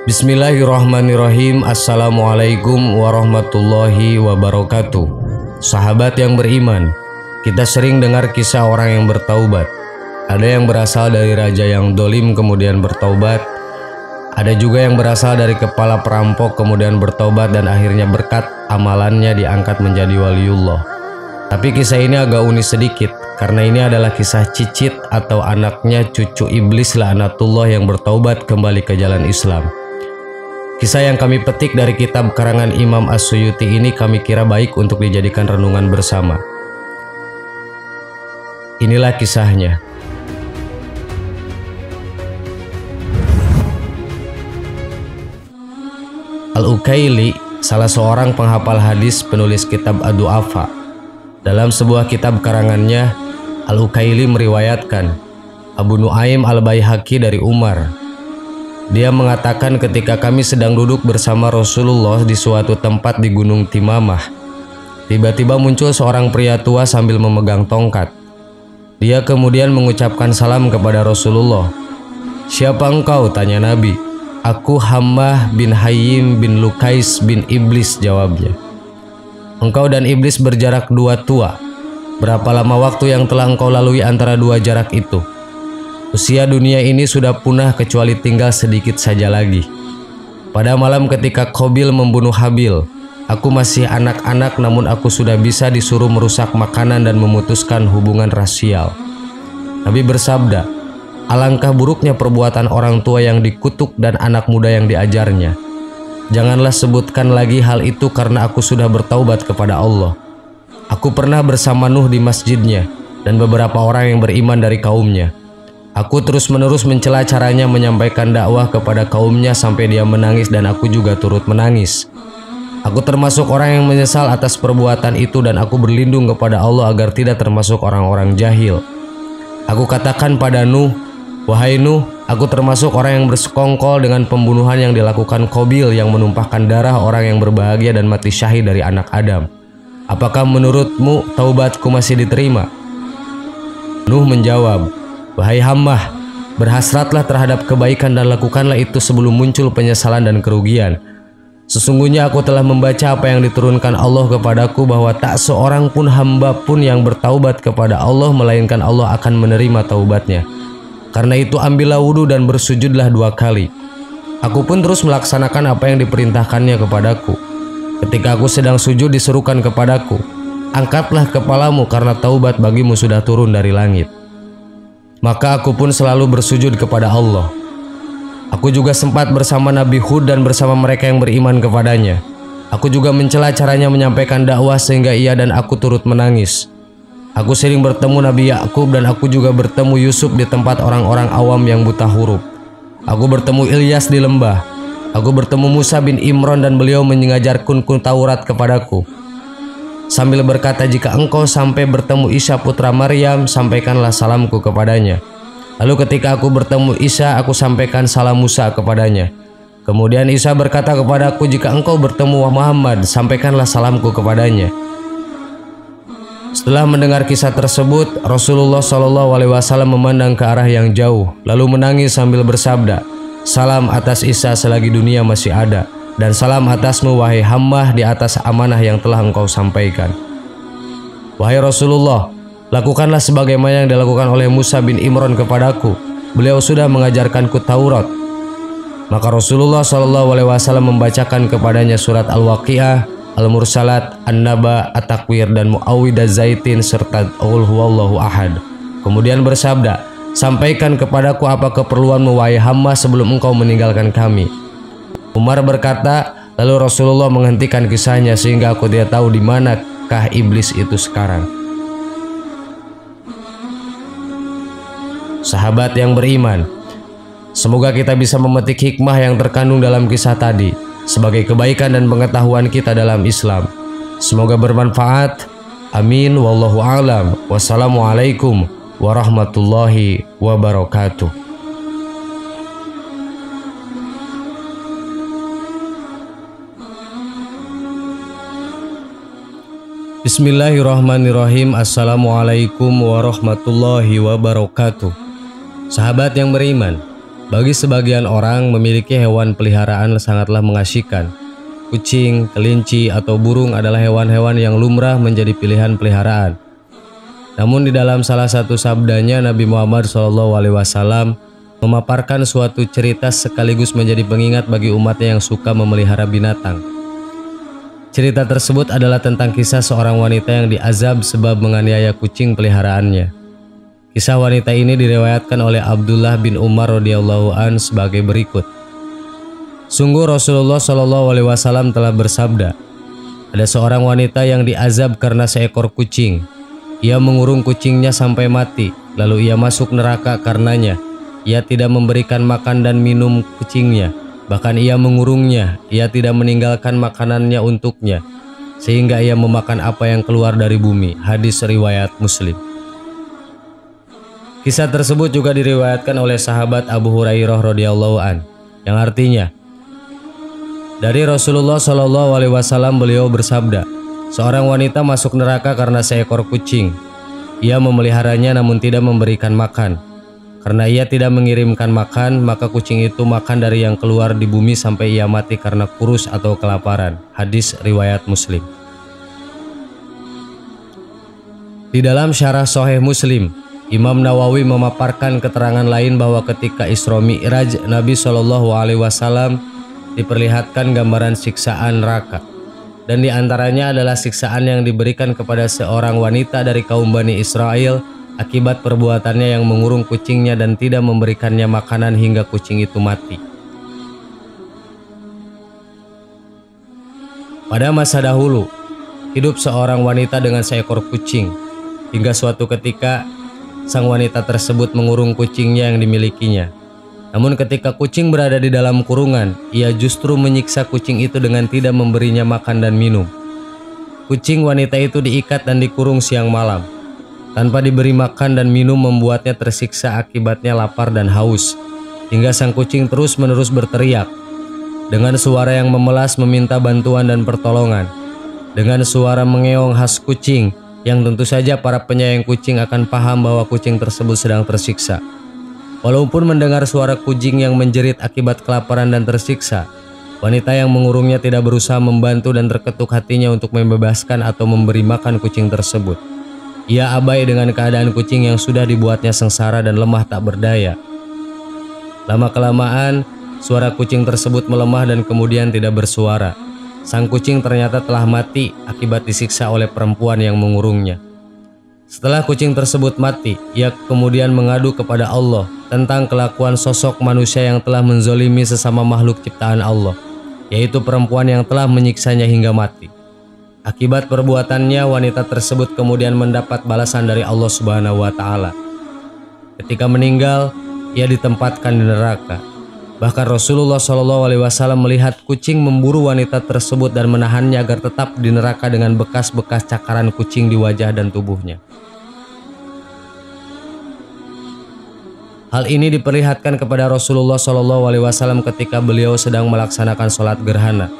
Bismillahirrahmanirrahim. Assalamualaikum warahmatullahi wabarakatuh. Sahabat yang beriman, kita sering dengar kisah orang yang bertaubat. Ada yang berasal dari raja yang dolim kemudian bertaubat. Ada juga yang berasal dari kepala perampok kemudian bertaubat dan akhirnya berkat amalannya diangkat menjadi waliullah. Tapi kisah ini agak unik sedikit karena ini adalah kisah cicit atau anaknya cucu iblis laknatullah yang bertaubat kembali ke jalan Islam. Kisah yang kami petik dari kitab karangan Imam As-Suyuti ini kami kira baik untuk dijadikan renungan bersama. Inilah kisahnya. Al-Ukaili, salah seorang penghafal hadis penulis kitab Ad-Du'afa. Dalam sebuah kitab karangannya, Al-Ukaili meriwayatkan Abu Nuaim Al-Baihaqi dari Umar. Dia mengatakan ketika kami sedang duduk bersama Rasulullah di suatu tempat di Gunung Timamah, tiba-tiba muncul seorang pria tua sambil memegang tongkat. Dia kemudian mengucapkan salam kepada Rasulullah. "Siapa engkau?" tanya Nabi. "Aku Hammah bin Hayyim bin Lukais bin Iblis," jawabnya. "Engkau dan Iblis berjarak 2 tua. Berapa lama waktu yang telah engkau lalui antara 2 jarak itu?" "Usia dunia ini sudah punah kecuali tinggal sedikit saja lagi. Pada malam ketika Qabil membunuh Habil, aku masih anak-anak namun aku sudah bisa disuruh merusak makanan dan memutuskan hubungan rasial." Nabi bersabda, "Alangkah buruknya perbuatan orang tua yang dikutuk dan anak muda yang diajarnya. Janganlah sebutkan lagi hal itu karena aku sudah bertaubat kepada Allah. Aku pernah bersama Nuh di masjidnya dan beberapa orang yang beriman dari kaumnya. Aku terus-menerus mencela caranya menyampaikan dakwah kepada kaumnya sampai dia menangis dan aku juga turut menangis. Aku termasuk orang yang menyesal atas perbuatan itu dan aku berlindung kepada Allah agar tidak termasuk orang-orang jahil. Aku katakan pada Nuh, wahai Nuh, aku termasuk orang yang bersekongkol dengan pembunuhan yang dilakukan Qabil yang menumpahkan darah orang yang berbahagia dan mati syahid dari anak Adam. Apakah menurutmu taubatku masih diterima?" Nuh menjawab, "Wahai Hammah, berhasratlah terhadap kebaikan dan lakukanlah itu sebelum muncul penyesalan dan kerugian. Sesungguhnya aku telah membaca apa yang diturunkan Allah kepadaku bahwa tak seorang pun hamba pun yang bertaubat kepada Allah melainkan Allah akan menerima taubatnya. Karena itu ambillah wudhu dan bersujudlah 2 kali. Aku pun terus melaksanakan apa yang diperintahkannya kepadaku. Ketika aku sedang sujud diserukan kepadaku, angkatlah kepalamu karena taubat bagimu sudah turun dari langit. Maka aku pun selalu bersujud kepada Allah. Aku juga sempat bersama Nabi Hud dan bersama mereka yang beriman kepadanya. Aku juga mencela caranya menyampaikan dakwah sehingga ia dan aku turut menangis. Aku sering bertemu Nabi Yakub dan aku juga bertemu Yusuf di tempat orang-orang awam yang buta huruf. Aku bertemu Ilyas di lembah. Aku bertemu Musa bin Imran dan beliau mengajarkan Taurat kepadaku. Sambil berkata, jika engkau sampai bertemu Isa putra Maryam, sampaikanlah salamku kepadanya. Lalu ketika aku bertemu Isa, aku sampaikan salam Musa kepadanya. Kemudian Isa berkata kepadaku, jika engkau bertemu Muhammad, sampaikanlah salamku kepadanya. Setelah mendengar kisah tersebut, Rasulullah SAW memandang ke arah yang jauh, lalu menangis sambil bersabda, "Salam atas Isa selagi dunia masih ada. Dan salam atasmu wahai Hammah di atas amanah yang telah engkau sampaikan." Wahai Rasulullah, lakukanlah sebagaimana yang dilakukan oleh Musa bin Imran kepadaku. Beliau sudah mengajarkanku Taurat. Maka Rasulullah SAW membacakan kepadanya surat Al-Waqi'ah, Al-Mursalat, An-Naba, At-Takwir, dan Mu'awwidzah Zaitin serta Qul huwallahu ahad. Kemudian bersabda, "Sampaikan kepadaku apa keperluanmu wahai Hammah sebelum engkau meninggalkan kami." Umar berkata, lalu Rasulullah menghentikan kisahnya sehingga aku tidak tahu di manakah iblis itu sekarang. Sahabat yang beriman, semoga kita bisa memetik hikmah yang terkandung dalam kisah tadi sebagai kebaikan dan pengetahuan kita dalam Islam. Semoga bermanfaat. Amin. Wallahu a'lam. Wassalamualaikum warahmatullahi wabarakatuh. Bismillahirrahmanirrahim. Assalamualaikum warahmatullahi wabarakatuh. Sahabat yang beriman, Bagi sebagian orang, memiliki hewan peliharaan sangatlah mengasyikan. Kucing, kelinci, atau burung adalah hewan-hewan yang lumrah menjadi pilihan peliharaan. Namun di dalam salah satu sabdanya, Nabi Muhammad SAW memaparkan suatu cerita sekaligus menjadi pengingat bagi umatnya yang suka memelihara binatang. Cerita tersebut adalah tentang kisah seorang wanita yang diazab sebab menganiaya kucing peliharaannya. Kisah wanita ini diriwayatkan oleh Abdullah bin Umar radhiyallahu an sebagai berikut. Sungguh Rasulullah SAW telah bersabda, ada seorang wanita yang diazab karena seekor kucing. Ia mengurung kucingnya sampai mati, lalu ia masuk neraka karenanya. Ia tidak memberikan makan dan minum kucingnya, bahkan ia mengurungnya. Ia tidak meninggalkan makanannya untuknya, sehingga ia memakan apa yang keluar dari bumi. Hadis riwayat Muslim. Kisah tersebut juga diriwayatkan oleh sahabat Abu Hurairah radhiyallahu an, yang artinya, dari Rasulullah SAW beliau bersabda, seorang wanita masuk neraka karena seekor kucing. Ia memeliharanya namun tidak memberikan makan. Karena ia tidak mengirimkan makan, maka kucing itu makan dari yang keluar di bumi sampai ia mati karena kurus atau kelaparan. Hadis riwayat Muslim. Di dalam syarah Sahih Muslim, Imam Nawawi memaparkan keterangan lain bahwa ketika Isra Mi'raj, Nabi SAW diperlihatkan gambaran siksaan neraka, dan diantaranya adalah siksaan yang diberikan kepada seorang wanita dari kaum Bani Israel akibat perbuatannya yang mengurung kucingnya dan tidak memberikannya makanan hingga kucing itu mati. Pada masa dahulu, hidup seorang wanita dengan seekor kucing, hingga suatu ketika sang wanita tersebut mengurung kucingnya yang dimilikinya. Namun ketika kucing berada di dalam kurungan, ia justru menyiksa kucing itu dengan tidak memberinya makan dan minum. Kucing wanita itu diikat dan dikurung siang malam. Tanpa diberi makan dan minum membuatnya tersiksa, akibatnya lapar dan haus. Hingga sang kucing terus-menerus berteriak. Dengan suara yang memelas meminta bantuan dan pertolongan. Dengan suara mengeong khas kucing, yang tentu saja para penyayang kucing akan paham bahwa kucing tersebut sedang tersiksa. Walaupun mendengar suara kucing yang menjerit akibat kelaparan dan tersiksa, wanita yang mengurungnya tidak berusaha membantu dan terketuk hatinya untuk membebaskan atau memberi makan kucing tersebut. Ia abai dengan keadaan kucing yang sudah dibuatnya sengsara dan lemah tak berdaya. Lama-kelamaan, suara kucing tersebut melemah dan kemudian tidak bersuara. Sang kucing ternyata telah mati akibat disiksa oleh perempuan yang mengurungnya. Setelah kucing tersebut mati, ia kemudian mengadu kepada Allah tentang kelakuan sosok manusia yang telah menzolimi sesama makhluk ciptaan Allah, yaitu perempuan yang telah menyiksanya hingga mati. Akibat perbuatannya, wanita tersebut kemudian mendapat balasan dari Allah Subhanahu wa Ta'ala. Ketika meninggal, ia ditempatkan di neraka. Bahkan Rasulullah SAW melihat kucing memburu wanita tersebut dan menahannya agar tetap di neraka dengan bekas-bekas cakaran kucing di wajah dan tubuhnya. Hal ini diperlihatkan kepada Rasulullah SAW ketika beliau sedang melaksanakan sholat gerhana.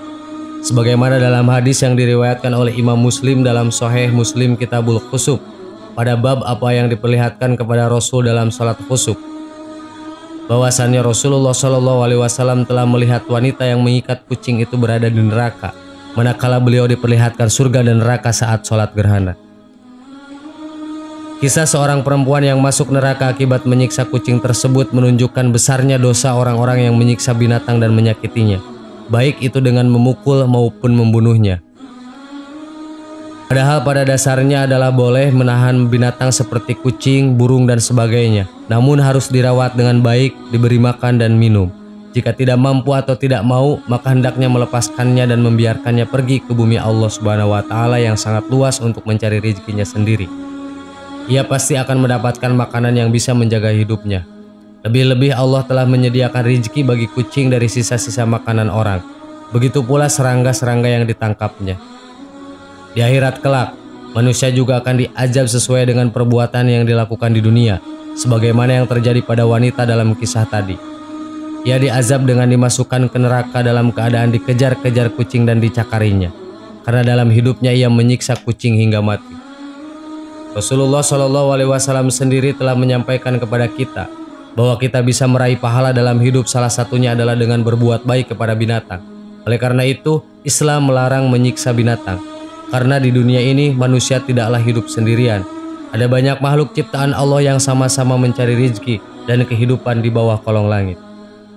Sebagaimana dalam hadis yang diriwayatkan oleh Imam Muslim dalam Sahih Muslim Kitabul Khusuf, pada bab apa yang diperlihatkan kepada Rasul dalam sholat khusuf, bahwasannya Rasulullah SAW telah melihat wanita yang mengikat kucing itu berada di neraka, manakala beliau diperlihatkan surga dan neraka saat sholat gerhana. Kisah seorang perempuan yang masuk neraka akibat menyiksa kucing tersebut menunjukkan besarnya dosa orang-orang yang menyiksa binatang dan menyakitinya, baik itu dengan memukul maupun membunuhnya. Padahal pada dasarnya adalah boleh menahan binatang seperti kucing, burung, dan sebagainya, namun harus dirawat dengan baik, diberi makan dan minum. Jika tidak mampu atau tidak mau, maka hendaknya melepaskannya dan membiarkannya pergi ke bumi Allah Subhanahu wa Ta'ala yang sangat luas untuk mencari rezekinya sendiri. Ia pasti akan mendapatkan makanan yang bisa menjaga hidupnya. Lebih-lebih Allah telah menyediakan rezeki bagi kucing dari sisa-sisa makanan orang. Begitu pula serangga-serangga yang ditangkapnya. Di akhirat kelak, manusia juga akan diazab sesuai dengan perbuatan yang dilakukan di dunia, sebagaimana yang terjadi pada wanita dalam kisah tadi. Ia diazab dengan dimasukkan ke neraka dalam keadaan dikejar-kejar kucing dan dicakarinya, karena dalam hidupnya ia menyiksa kucing hingga mati. Rasulullah SAW sendiri telah menyampaikan kepada kita bahwa kita bisa meraih pahala dalam hidup, salah satunya adalah dengan berbuat baik kepada binatang. Oleh karena itu, Islam melarang menyiksa binatang. Karena di dunia ini manusia tidaklah hidup sendirian. Ada banyak makhluk ciptaan Allah yang sama-sama mencari rezeki dan kehidupan di bawah kolong langit.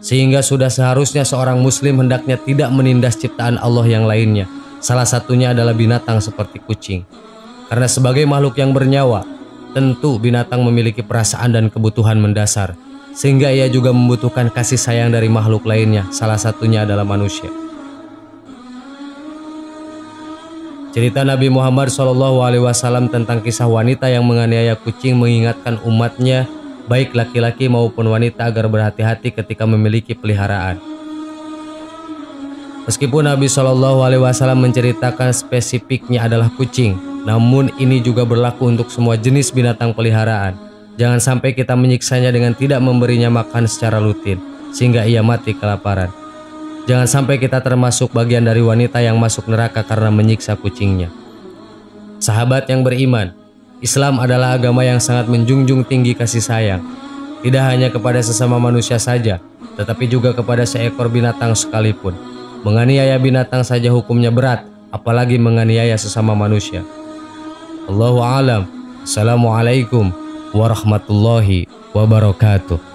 Sehingga sudah seharusnya seorang muslim hendaknya tidak menindas ciptaan Allah yang lainnya. Salah satunya adalah binatang seperti kucing. Karena sebagai makhluk yang bernyawa, tentu binatang memiliki perasaan dan kebutuhan mendasar. Sehingga ia juga membutuhkan kasih sayang dari makhluk lainnya, salah satunya adalah manusia. Cerita Nabi Muhammad SAW tentang kisah wanita yang menganiaya kucing mengingatkan umatnya, baik laki-laki maupun wanita, agar berhati-hati ketika memiliki peliharaan. Meskipun Nabi SAW menceritakan spesifiknya adalah kucing, namun ini juga berlaku untuk semua jenis binatang peliharaan. Jangan sampai kita menyiksanya dengan tidak memberinya makan secara rutin, sehingga ia mati kelaparan. Jangan sampai kita termasuk bagian dari wanita yang masuk neraka karena menyiksa kucingnya. Sahabat yang beriman, Islam adalah agama yang sangat menjunjung tinggi kasih sayang. Tidak hanya kepada sesama manusia saja, tetapi juga kepada seekor binatang sekalipun. Menganiaya binatang saja hukumnya berat, apalagi menganiaya sesama manusia. Allahu a'lam. Assalamualaikum warahmatullahi wabarakatuh.